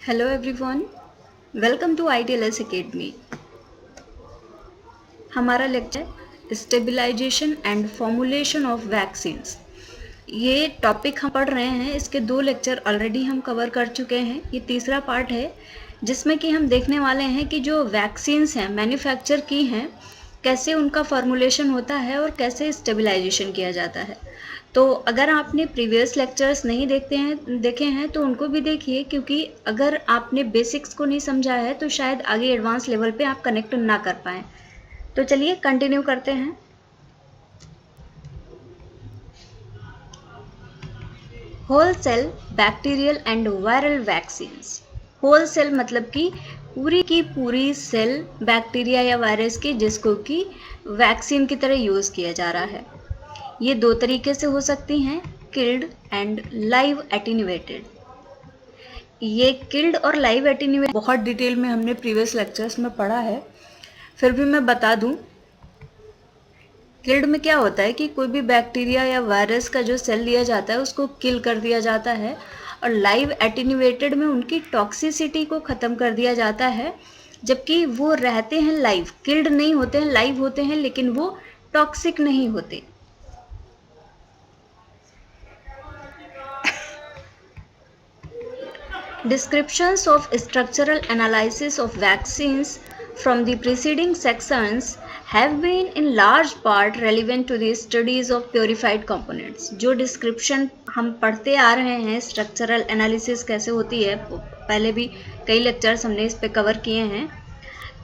Hello everyone, welcome to ITLS Academy। हमारा lecture stabilization and formulation of vaccines. ये topic हम पढ़ रहे हैं, इसके 2 लेक्चर ऑलरेडी हम कवर कर चुके हैं। ये तीसरा पार्ट है जिसमें कि हम देखने वाले हैं कि जो वैक्सीन्स हैं मैन्युफैक्चर की हैं, कैसे उनका फॉर्मुलेशन होता है और कैसे स्टेबलाइजेशन किया जाता है। तो अगर आपने प्रीवियस लेक्चर्स नहीं देखे हैं तो उनको भी देखिए, क्योंकि अगर आपने बेसिक्स को नहीं समझा है तो शायद आगे एडवांस लेवल पे आप कनेक्ट ना कर पाएँ। तो चलिए कंटिन्यू करते हैं। Whole cell bacterial and viral vaccines. Whole cell मतलब कि पूरी की पूरी सेल बैक्टीरिया या वायरस की, जिसको कि वैक्सीन की तरह यूज़ किया जा रहा है। ये 2 तरीके से हो सकती हैं, किल्ड एंड लाइव एटीन्यूएटेड। ये किल्ड और लाइव एटीन्यूएटेड बहुत डिटेल में हमने प्रीवियस लेक्चर्स में पढ़ा है, फिर भी मैं बता दूं। किल्ड में क्या होता है कि कोई भी बैक्टीरिया या वायरस का जो सेल लिया जाता है उसको किल कर दिया जाता है, और लाइव एटीन्यूएटेड में उनकी टॉक्सिसिटी को ख़त्म कर दिया जाता है, जबकि वो रहते हैं लाइव। किल्ड नहीं होते हैं, लाइव होते हैं, लेकिन वो टॉक्सिक नहीं होते। Descriptions of structural analysis of vaccines from the preceding sections have been in large part relevant to the studies of purified components। जो डिस्क्रिप्शन हम पढ़ते आ रहे हैं, स्ट्रक्चरल एनालिसिस कैसे होती है, पहले भी कई लेक्चर्स हमने इस पे कवर किए हैं।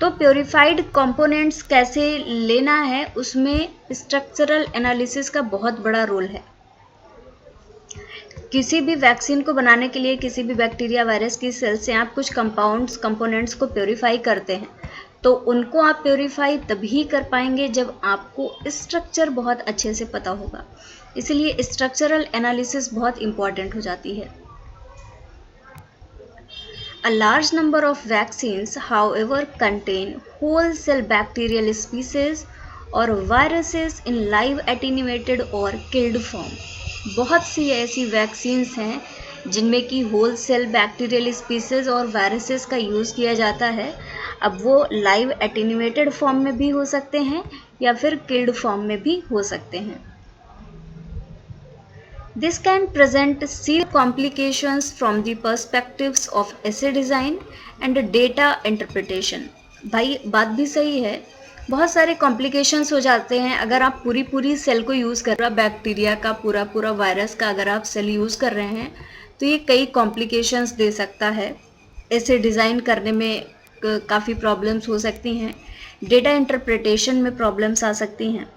तो प्योरीफाइड कंपोनेंट्स कैसे लेना है, उसमें स्ट्रक्चरल एनालिसिस का बहुत बड़ा रोल है। किसी भी वैक्सीन को बनाने के लिए किसी भी बैक्टीरिया वायरस की सेल से आप कुछ कंपोनेंट्स को प्योरीफाई करते हैं, तो उनको आप प्योरीफाई तभी कर पाएंगे जब आपको स्ट्रक्चर बहुत अच्छे से पता होगा। इसलिए स्ट्रक्चरल एनालिसिस बहुत इंपॉर्टेंट हो जाती है। A large number of vaccines, however, contain whole cell bacterial species or viruses in live attenuated or killed form। बहुत सी ऐसी वैक्सीन्स हैं जिनमें कि होल सेल बैक्टीरियल स्पीसीज और वायरसेस का यूज़ किया जाता है। अब वो लाइव एटीन्यूएटेड फॉर्म में भी हो सकते हैं या फिर किल्ड फॉर्म में भी हो सकते हैं। This can present serious complications from the perspectives of assay design and data interpretation। भाई बात भी सही है, बहुत सारे कॉम्प्लिकेशंस हो जाते हैं अगर आप पूरी सेल को यूज़ कर रहे हो। बैक्टीरिया का पूरा वायरस का अगर आप सेल यूज़ कर रहे हैं तो ये कई कॉम्प्लिकेशंस दे सकता है। ऐसे डिज़ाइन करने में काफ़ी प्रॉब्लम्स हो सकती हैं, डेटा इंटरप्रिटेशन में प्रॉब्लम्स आ सकती हैं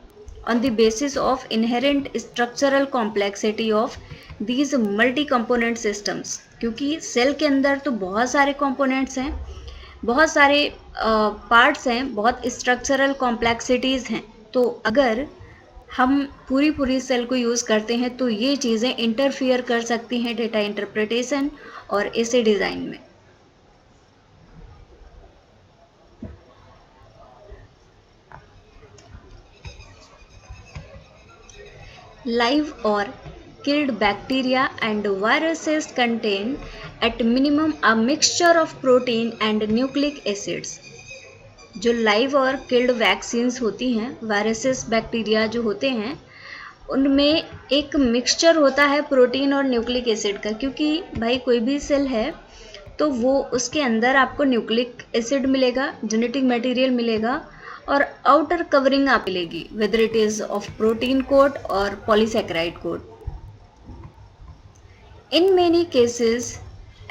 on the basis of inherent structural complexity of these multi-component systems। क्योंकि सेल के अंदर तो बहुत सारे components हैं, बहुत सारे पार्ट्स हैं, बहुत स्ट्रक्चरल कॉम्प्लेक्सिटीज़ हैं। तो अगर हम पूरी सेल को यूज़ करते हैं तो ये चीज़ें इंटरफियर कर सकती हैं डेटा इंटरप्रिटेशन और इसे डिज़ाइन में। Live or killed bacteria and viruses contain at minimum a mixture of protein and nucleic acids। जो लाइव और किल्ड वैक्सीन्स होती हैं, वायरसेस बैक्टीरिया जो होते हैं, उनमें एक मिक्सचर होता है प्रोटीन और न्यूक्लिक एसिड का। क्योंकि भाई कोई भी सेल है तो वो उसके अंदर आपको न्यूक्लिक एसिड मिलेगा, जेनेटिक मटेरियल मिलेगा, और आउटर कवरिंग आप मिलेगी, whether it is of protein coat और polysaccharide coat. In many cases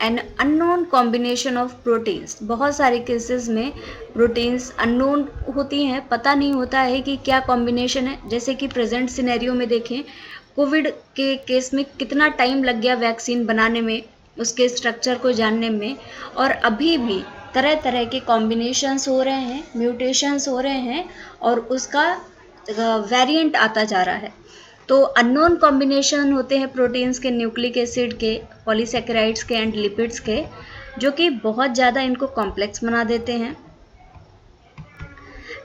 an unknown combination of proteins. बहुत सारे केसेस में प्रोटीन्स अननोन होती हैं, पता नहीं होता है कि क्या कॉम्बिनेशन है। जैसे कि प्रेजेंट सिनेरियो में देखें, कोविड के केस में कितना टाइम लग गया वैक्सीन बनाने में, उसके स्ट्रक्चर को जानने में, और अभी भी तरह तरह के कॉम्बिनेशंस हो रहे हैं, म्यूटेशंस हो रहे हैं, और उसका वेरिएंट आता जा रहा है। तो अननोन कॉम्बिनेशन होते हैं प्रोटीन्स के, न्यूक्लिक एसिड के, पॉलीसैकेराइड्स के एंड लिपिड्स के, जो कि बहुत ज़्यादा इनको कॉम्प्लेक्स बना देते हैं।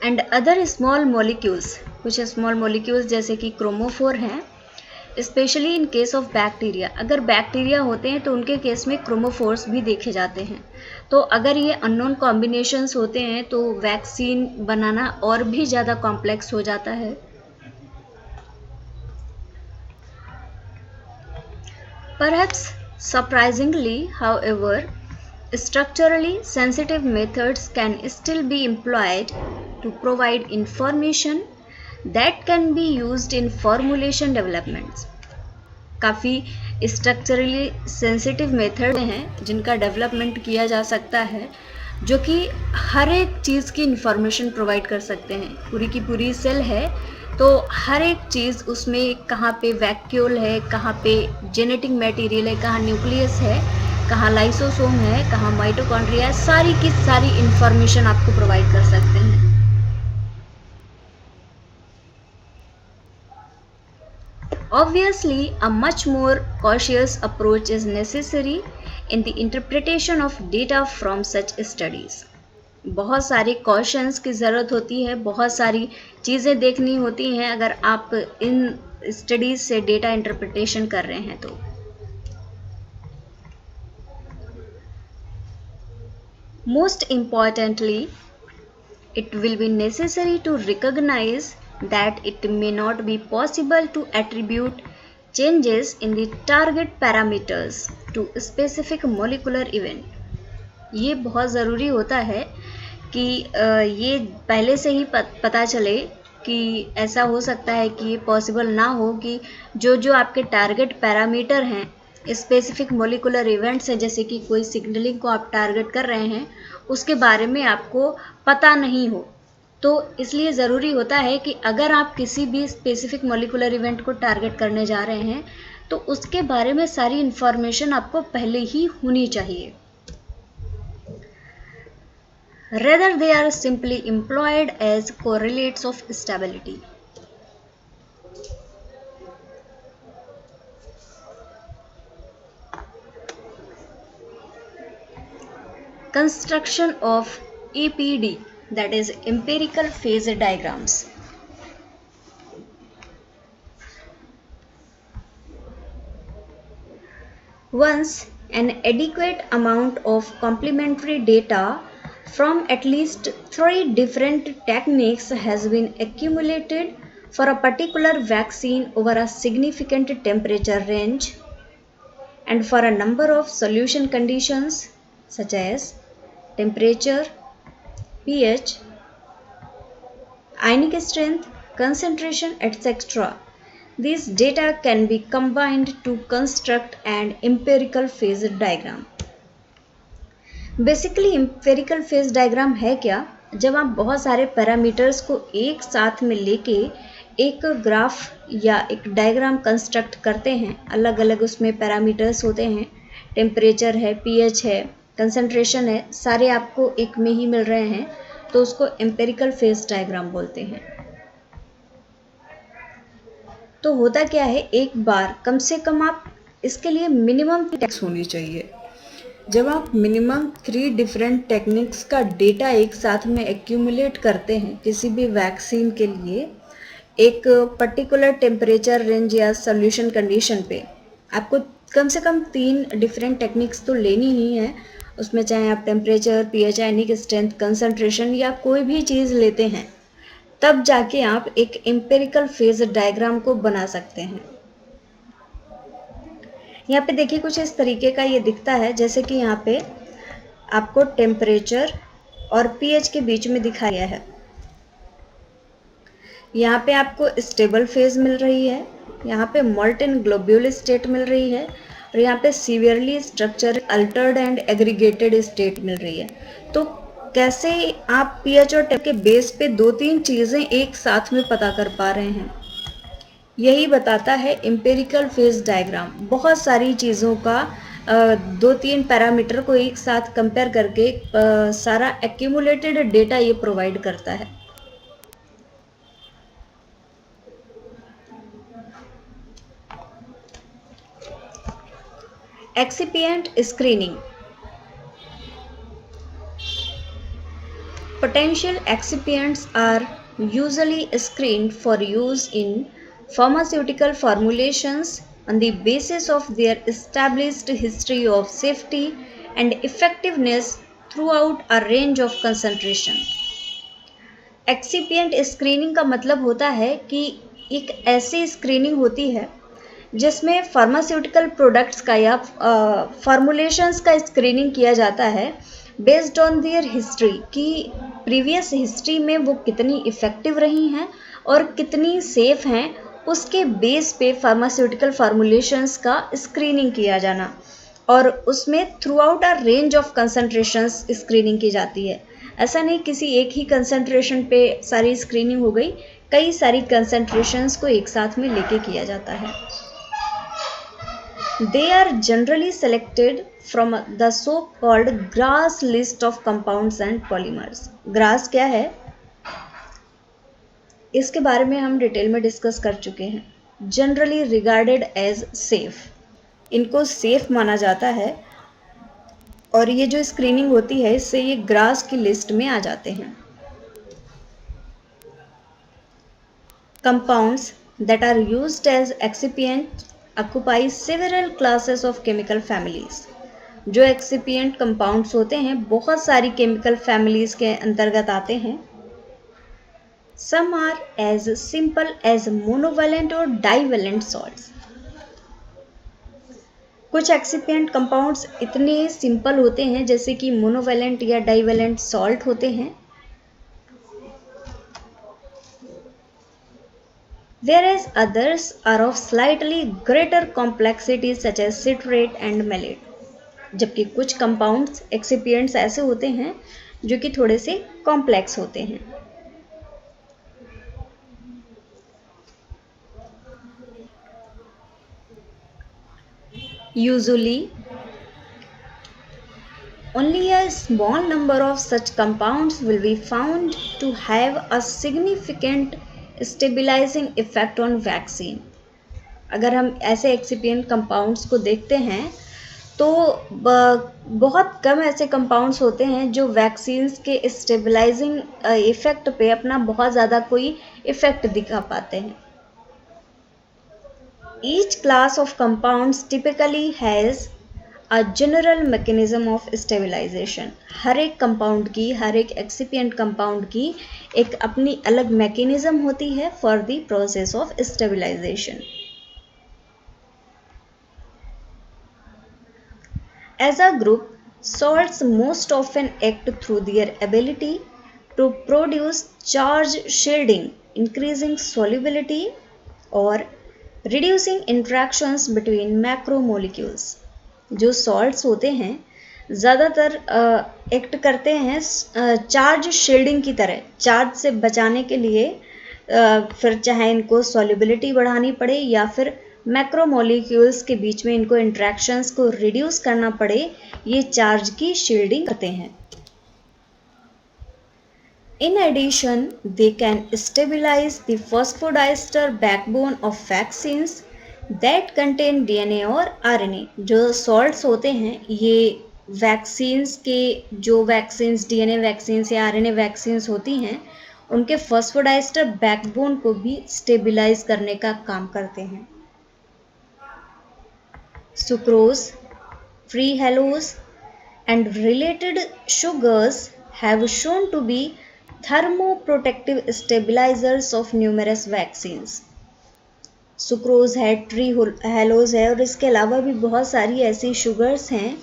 एंड अदर स्मॉल मॉलिक्यूल्स, कुछ स्मॉल मॉलिक्यूल्स जैसे कि क्रोमोफोर हैं, specially in case of bacteria. अगर बैक्टीरिया होते हैं तो उनके केस में क्रोमोफोर्स भी देखे जाते हैं। तो अगर ये अननोन कॉम्बिनेशंस होते हैं तो वैक्सीन बनाना और भी ज़्यादा कॉम्प्लेक्स हो जाता है। Perhaps surprisingly, however, structurally sensitive methods can still be employed to provide information that can be used in formulation developments. काफ़ी स्ट्रक्चरली सेंसिटिव मेथड हैं जिनका डेवलपमेंट किया जा सकता है, जो कि हर एक चीज़ की इंफॉर्मेशन प्रोवाइड कर सकते हैं। पूरी की पूरी सेल है तो हर एक चीज़ उसमें कहाँ पे वैक्यूल है, कहाँ पे जेनेटिक मटेरियल है, कहाँ न्यूक्लियस है, कहाँ लाइसोसोम है, कहाँ माइटोकॉन्ड्रिया है, सारी की सारी इंफॉर्मेशन आपको प्रोवाइड कर सकते हैं। Obviously, a much more cautious approach is necessary in the interpretation of data from such studies. बहुत सारे कॉशंस की ज़रूरत होती है, बहुत सारी चीज़ें देखनी होती हैं अगर आप इन स्टडीज़ से डेटा इंटरप्रिटेशन कर रहे हैं तो। Most importantly, it will be necessary to recognize that it may not be possible to attribute changes in the target parameters to specific molecular event. ये बहुत ज़रूरी होता है कि ये पहले से ही पता चले कि ऐसा हो सकता है कि ये पॉसिबल ना हो कि जो जो आपके टारगेट पैरामीटर हैं, स्पेसिफिक मोलिकुलर इवेंट्स है, जैसे कि कोई सिग्नलिंग को आप टारगेट कर रहे हैं, उसके बारे में आपको पता नहीं हो। तो इसलिए ज़रूरी होता है कि अगर आप किसी भी स्पेसिफिक मोलिकुलर इवेंट को टारगेट करने जा रहे हैं तो उसके बारे में सारी इन्फॉर्मेशन आपको पहले ही होनी चाहिए। Rather they are simply employed as correlates of stability. Construction of EPD, that is empirical phase diagrams. Once an adequate amount of complementary data from at least 3 different techniques has been accumulated for a particular vaccine over a significant temperature range and for a number of solution conditions such as temperature, pH, ionic strength, concentration, etc. These data can be combined to construct an empirical phase diagram. Basically empirical phase diagram है क्या? जब आप बहुत सारे parameters को एक साथ में लेके एक ग्राफ या एक डायग्राम कंस्ट्रक्ट करते हैं, अलग अलग उसमें पैरामीटर्स होते हैं, टेम्परेचर है, पीएच है, कंसंट्रेशन है, सारे आपको एक में ही मिल रहे हैं, तो उसको एम्पेरिकल फेज डायग्राम बोलते हैं। तो होता क्या है, एक बार कम से कम आप इसके लिए मिनिमम टेक्स होनी चाहिए। जब आप मिनिमम 3 डिफरेंट टेक्निक्स का डेटा एक साथ में एक्यूमुलेट करते हैं किसी भी वैक्सीन के लिए, एक पर्टिकुलर टेम्परेचर रेंज या सोल्यूशन कंडीशन पे, आपको कम से कम 3 डिफरेंट टेक्निक्स तो लेनी ही है। उसमें चाहे आप टेम्परेचर, पीएच, आयनिक स्ट्रेंथ, कंसंट्रेशन या कोई भी चीज़ लेते हैं, तब जाके आप एक एम्पेरिकल फेज डायग्राम को बना सकते हैं। यहाँ पे देखिए कुछ इस तरीके का ये दिखता है, जैसे कि यहाँ पे आपको टेम्परेचर और पीएच के बीच में दिखाया गया है। यहाँ पे आपको स्टेबल फेज मिल रही है, यहाँ पे मोल्टन ग्लोब्यूल स्टेट मिल रही है, और यहाँ पे severely structure altered and aggregated state मिल रही है। तो कैसे आप पीएच और टेम्प के बेस पे 2-3 चीज़ें एक साथ में पता कर पा रहे हैं, यही बताता है एम्पेरिकल फेज डायग्राम। बहुत सारी चीज़ों का 2-3 पैरामीटर को एक साथ कंपेयर करके सारा एक्यूमुलेटेड डेटा ये प्रोवाइड करता है। Excipient screening. Potential excipients are usually screened for use in Pharmaceutical formulations on the basis of their established history of safety and effectiveness throughout a range of concentration. Excipient screening का मतलब होता है कि एक ऐसी screening होती है जिसमें फार्मास्यूटिकल प्रोडक्ट्स का या फॉर्मुलेशंस का स्क्रीनिंग किया जाता है बेस्ड ऑन देयर हिस्ट्री कि प्रीवियस हिस्ट्री में वो कितनी इफ़ेक्टिव रही हैं और कितनी सेफ हैं, उसके बेस पे फार्मास्यूटिकल फार्मूलेशंस का स्क्रीनिंग किया जाना और उसमें through out a range of concentrations screening की जाती है। ऐसा नहीं किसी एक ही कंसंट्रेशन पे सारी स्क्रीनिंग हो गई, कई सारी कंसंट्रेशंस को एक साथ में लेके किया जाता है। They are generally selected from the so-called GRAS list of compounds and polymers. GRAS क्या है? इसके बारे में हम डिटेल में डिस्कस कर चुके हैं। Generally regarded as safe. इनको सेफ माना जाता है और ये जो स्क्रीनिंग होती है इससे ये GRAS की लिस्ट में आ जाते हैं। Compounds that are used as excipient occupy several classes of chemical families. जो एक्सिपिएंट कंपाउंड्स होते हैं बहुत सारी केमिकल फैमिलीज के अंतर्गत आते हैं। Some are as simple as monovalent और divalent salts. कुछ एक्सिपिएंट कंपाउंड्स इतने सिंपल होते हैं जैसे कि मोनोवेलेंट या डाइवेलेंट सॉल्ट होते हैं, whereas others are of slightly greater complexity such as citrate and malate. जबकि कुछ कंपाउंड्स एक्सिपिएंट्स ऐसे होते हैं जो कि थोड़े से कॉम्प्लेक्स होते हैं। Usually, only a small number of such compounds will be found to have a significant stabilizing effect on vaccine. अगर हम ऐसे एक्सिपिएंट कंपाउंड्स को देखते हैं तो बहुत कम ऐसे कंपाउंड्स होते हैं जो वैक्सीन्स के स्टेबलाइजिंग इफ़ेक्ट पे अपना बहुत ज़्यादा कोई इफ़ेक्ट दिखा पाते हैं। Each class of compounds typically has a general mechanism of stabilization. हर एक कंपाउंड की, हर एक एक्सिपिएंट कंपाउंड की एक अपनी अलग मैकेनिज्म होती है for the process of stabilization. As a group, salts most often act through their ability to produce charge shielding, increasing solubility or reducing interactions between macromolecules. जो salts होते हैं ज़्यादातर एक्ट करते हैं चार्ज शील्डिंग की तरह, चार्ज से बचाने के लिए फिर चाहे इनको solubility बढ़ानी पड़े या फिर मैक्रोमोलिक्यूल्स के बीच में इनको इंट्रैक्शंस को रिड्यूस करना पड़े, ये चार्ज की शील्डिंग करते हैं। In addition, they can stabilize the phosphodiester backbone of vaccines that contain DNA और RNA. जो salts होते हैं ये वैक्सीन्स के जो वैक्सीन्स DNA वैक्सीन्स या RNA वैक्सीन्स होती हैं उनके फॉस्फोडाइस्टर बैकबोन को भी स्टेबिलाइज करने का काम करते हैं। Sucrose, free hallose, and related sugars have shown to be thermoprotective stabilizers of numerous vaccines. Sucrose है, ट्री हेलोज है और इसके अलावा भी बहुत सारी ऐसी शुगर्स हैं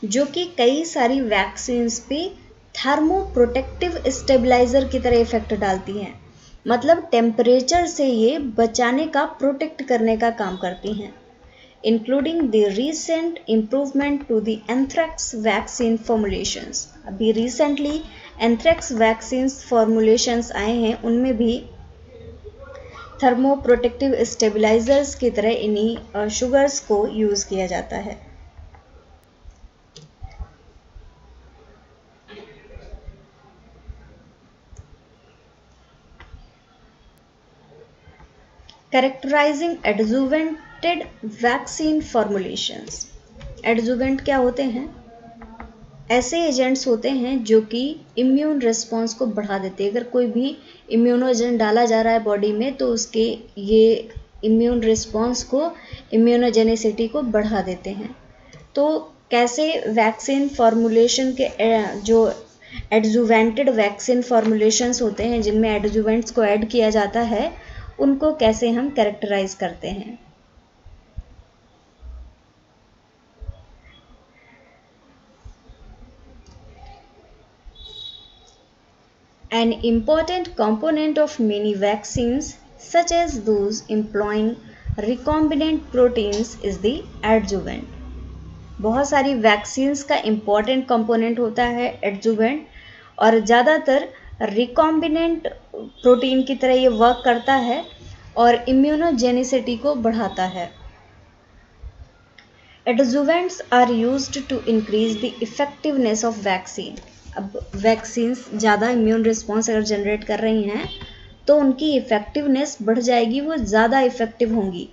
जो कि कई सारी वैक्सीन्स पे थर्मोप्रोटेक्टिव स्टेबलाइजर की तरह इफेक्ट डालती हैं। मतलब टेम्परेचर से ये बचाने का, प्रोटेक्ट करने का काम करती हैं। including the recent improvement to the anthrax vaccine formulations. अभी recently anthrax vaccines formulations आए हैं, उनमें भी thermoprotective stabilizers की तरह इन्हीं sugars को यूज़ किया जाता है। Characterizing adjuvanted vaccine formulations. Adjuvant क्या होते हैं? ऐसे एजेंट्स होते हैं जो कि इम्यून रिस्पॉन्स को बढ़ा देते हैं। अगर कोई भी इम्यूनोजेन डाला जा रहा है बॉडी में तो उसके ये इम्यून रिस्पॉन्स को, इम्यूनोजेनिसिटी को बढ़ा देते हैं। तो कैसे वैक्सीन फॉर्मुलेशन के जो एडजुवेंटेड वैक्सीन फॉर्मुलेशंस होते हैं जिनमें एडजुवेंट्स को ऐड किया जाता है, उनको कैसे हम कैरेक्टराइज करते हैं। An important component of many vaccines, such as those employing recombinant proteins, is the adjuvant. बहुत सारी वैक्सीन्स का इम्पॉर्टेंट कंपोनेंट होता है एडजुवेंट, और ज़्यादातर रिकॉम्बिनेंट प्रोटीन की तरह ये वर्क करता है और इम्यूनोजेनिसिटी को बढ़ाता है। Adjuvants are used to increase the effectiveness of vaccine. अब वैक्सीन्स ज़्यादा इम्यून रिस्पॉन्स अगर जनरेट कर रही हैं तो उनकी इफ़ेक्टिवनेस बढ़ जाएगी, वो ज़्यादा इफ़ेक्टिव होंगी।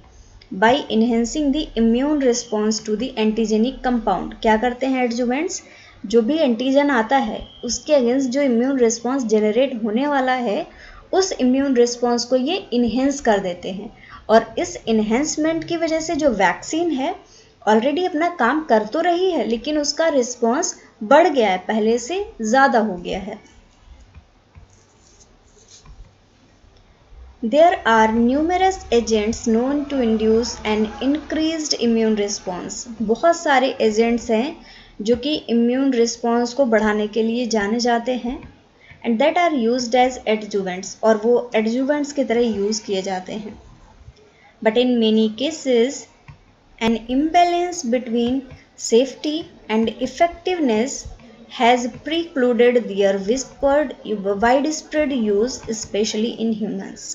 By enhancing the immune response to the antigenic compound. क्या करते हैं एडजुवेंट्स, जो भी एंटीजन आता है उसके अगेंस्ट जो इम्यून रिस्पॉन्स जनरेट होने वाला है उस इम्यून रिस्पॉन्स को ये इन्हेंस कर देते हैं, और इस इन्हेंसमेंट की वजह से जो वैक्सीन है ऑलरेडी अपना काम कर तो रही है लेकिन उसका रिस्पॉन्स बढ़ गया है, पहले से ज़्यादा हो गया है। There are numerous agents known to induce an increased immune response. बहुत सारे एजेंट्स हैं जो कि इम्यून रिस्पॉन्स को बढ़ाने के लिए जाने जाते हैं, and that are used as adjuvants, और वो adjuvants की तरह यूज़ किए जाते हैं। But in many cases, an imbalance between safety and effectiveness has precluded their widespread use, especially in humans.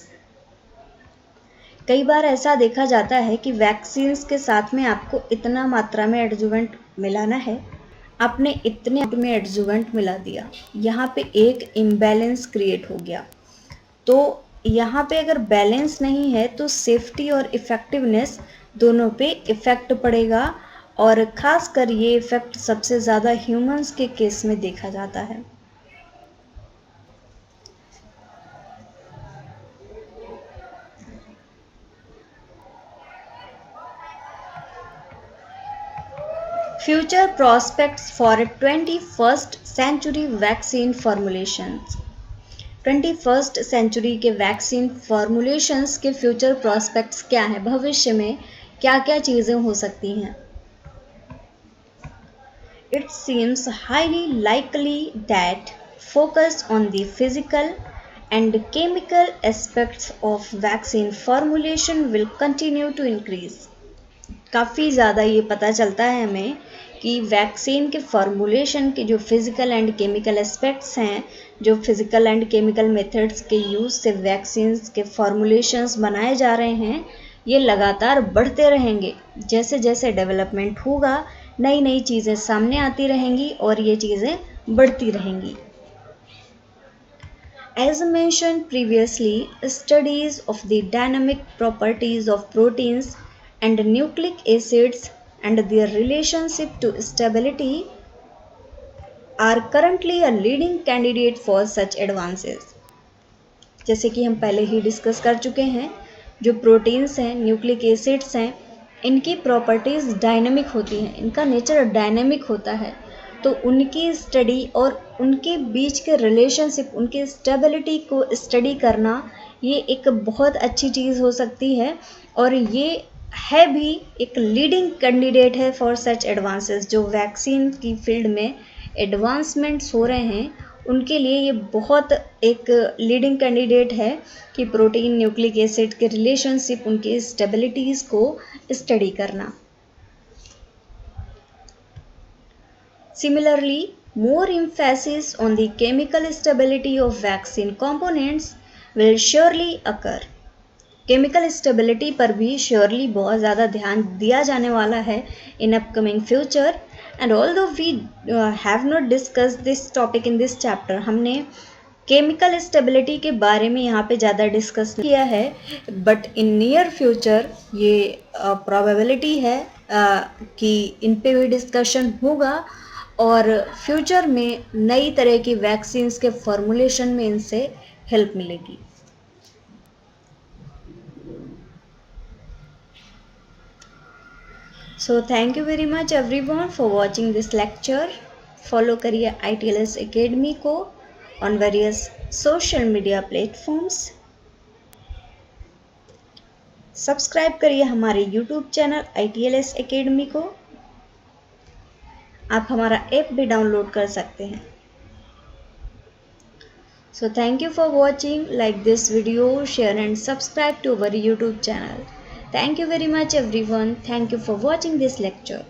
कई बार ऐसा देखा जाता है कि वैक्सीन्स के साथ में आपको इतना मात्रा में एडजुवेंट मिलाना है, आपने इतने में एडजुवेंट मिला दिया, यहाँ पे एक इम्बैलेंस क्रिएट हो गया। तो यहाँ पे अगर बैलेंस नहीं है तो सेफ्टी और इफ़ेक्टिवनेस दोनों पे इफ़ेक्ट पड़ेगा, और ख़ासकर ये इफ़ेक्ट सबसे ज़्यादा ह्यूमंस के केस में देखा जाता है। Future prospects for 21st century vaccine formulations. 21st century के वैक्सीन फॉर्मुलेशंस के फ्यूचर प्रोस्पेक्ट्स क्या हैं, भविष्य में क्या क्या चीज़ें हो सकती हैं। It seems highly likely that focus on the physical and chemical aspects of vaccine formulation will continue to increase. काफ़ी ज़्यादा ये पता चलता है हमें कि वैक्सीन के फॉर्मुलेशन के जो फिज़िकल एंड केमिकल एस्पेक्ट्स हैं, जो फिज़िकल एंड केमिकल मेथड्स के यूज़ से वैक्सीन्स के फॉर्मुलेशंस बनाए जा रहे हैं, ये लगातार बढ़ते रहेंगे। जैसे जैसे डेवलपमेंट होगा नई नई चीज़ें सामने आती रहेंगी और ये चीज़ें बढ़ती रहेंगी। As mentioned previously, studies of the dynamic properties of proteins and nucleic acids and their relationship to stability are currently a leading candidate for such advances. जैसे कि हम पहले ही डिस्कस कर चुके हैं, जो प्रोटीन्स हैं, न्यूक्लिक एसिड्स हैं, इनकी प्रॉपर्टीज़ डायनामिक होती हैं, इनका नेचर डायनामिक होता है, तो उनकी स्टडी और उनके बीच के रिलेशनशिप, उनकी स्टेबिलिटी को स्टडी करना ये एक बहुत अच्छी चीज़ हो सकती है, और ये है भी एक लीडिंग कैंडिडेट है फॉर सच एडवांसेस। जो वैक्सीन की फील्ड में एडवांसमेंट्स हो रहे हैं उनके लिए ये बहुत एक लीडिंग कैंडिडेट है कि प्रोटीन न्यूक्लिक एसिड के रिलेशनशिप, उनकी स्टेबिलिटीज़ को स्टडी करना। Similarly, more emphasis on the chemical stability of vaccine components will surely occur. Chemical stability पर भी श्योरली बहुत ज़्यादा ध्यान दिया जाने वाला है in upcoming future, and although we have not discuss this topic in this chapter, हमने केमिकल स्टेबिलिटी के बारे में यहाँ पे ज़्यादा डिस्कस किया है, बट इन नियर फ्यूचर ये प्रोबेबिलिटी है कि इन पे भी डिस्कशन होगा और फ्यूचर में नई तरह की वैक्सीन्स के फॉर्मुलेशन में इनसे हेल्प मिलेगी। So thank you very much everyone for watching this lecture. Follow करिए ITLS एकेडमी को on various social media platforms. Subscribe करिए हमारे यूट्यूब चैनल ITLS एकेडमी को। आप हमारा ऐप भी डाउनलोड कर सकते हैं। So thank you for watching. Like this video, share and subscribe to our YouTube channel. Thank you very much everyone. Thank you for watching this lecture.